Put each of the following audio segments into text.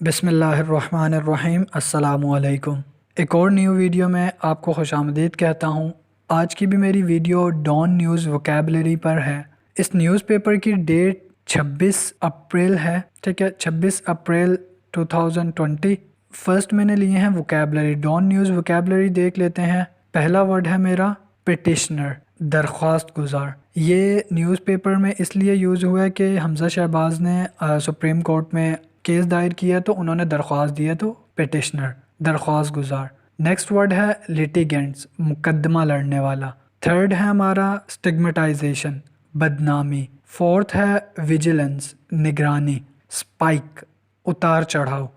بسم اللہ الرحمن الرحیم۔ السلام علیکم۔ ایک اور نیو ویڈیو میں آپ کو خوش آمدید کہتا ہوں۔ آج کی بھی میری ویڈیو ڈان نیوز ووکیبلری پر ہے۔ اس نیوز پیپر کی ڈیٹ 26 اپریل ہے، ٹھیک ہے، 26 اپریل 2020۔ فرسٹ میں نے لیے ہیں ووکیبلری، ڈان نیوز ووکیبلری دیکھ لیتے ہیں۔ پہلا ورڈ ہے میرا پٹیشنر، درخواست گزار۔ یہ نیوز پیپر میں اس لیے یوز ہوا ہے کہ حمزہ شہباز نے سپریم کورٹ میں کیس دائر کیا تو انہوں نے درخواست دی ہے، تو پٹیشنر درخواست گزار۔ نیکسٹ ورڈ ہے لیٹیگنٹس، مقدمہ لڑنے والا۔ تھرڈ ہے ہمارا اسٹگمیٹائزیشن، بدنامی۔ فورتھ ہے ویجیلنس، نگرانی۔ اسپائک، اتار چڑھاؤ۔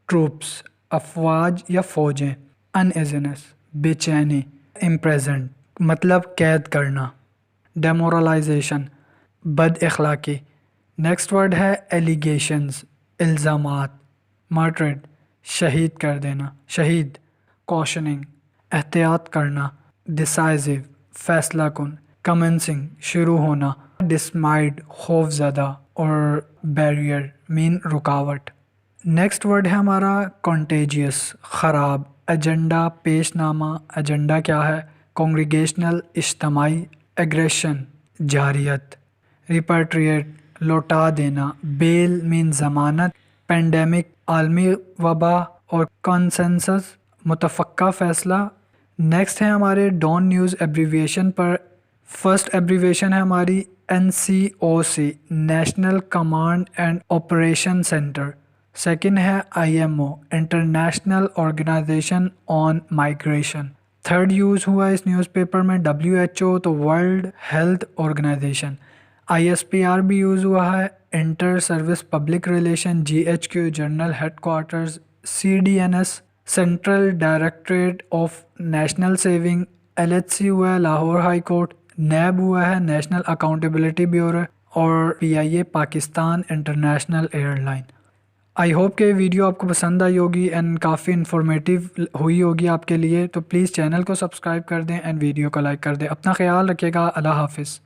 ٹروپس، افواج یا فوجیں۔ انایزنس، بے چینی۔ امپریزنٹ مطلب قید کرنا۔ ڈیمورلائزیشن، بد اخلاقی۔ نیکسٹ ورڈ ہے ایلیگیشنز، الزامات۔ مرٹرڈ، شہید کر دینا، شہید۔ کوشننگ، احتیاط کرنا۔ ڈیسائزو، فیصلہ کن۔ کمنسنگ، شروع ہونا۔ ڈسمائڈ، خوف زدہ اور بیریئر مین رکاوٹ۔ نیکسٹ ورڈ ہے ہمارا کنٹیجیس، خراب۔ ایجنڈا، پیش نامہ۔ ایجنڈا کیا ہے؟ کانگریگیشنل، اجتماعی۔ ایگریشن، جارحیت۔ ریپیٹریٹ، لوٹا دینا۔ بیل مین ضمانت۔ پینڈیمک، عالمی وبا۔ اور کنسنسس، متفقہ فیصلہ۔ نیکسٹ ہے ہمارے ڈان نیوز ایبریویشن پر۔ فرسٹ ایبریویشن ہے ہماری NCOC، national command and operation centre. Second ہے IMO، international organization on migration. Third use ہوا اس نیوز پیپر میں WHO، تو ورلڈ ہیلتھ آرگنائزیشن۔ ISPR بھی یوز ہوا ہے، inter service public relation. GHQ، general headquarters. CDNS، central directorate of national saving. LHC ہوا ہے لاہور ہائی کورٹ۔ NAB ہوا ہے نیشنل اکاؤنٹیبلٹی بیورو۔ اور PIA، Pakistan international air line. I hope کہ video آپ کو پسند آئی ہوگی اینڈ کافی انفارمیٹیو ہوئی ہوگی آپ کے لیے، تو پلیز چینل کو سبسکرائب کر دیں اینڈ ویڈیو کو لائک کر دیں۔ اپنا خیال رکھیے گا۔ اللہ حافظ۔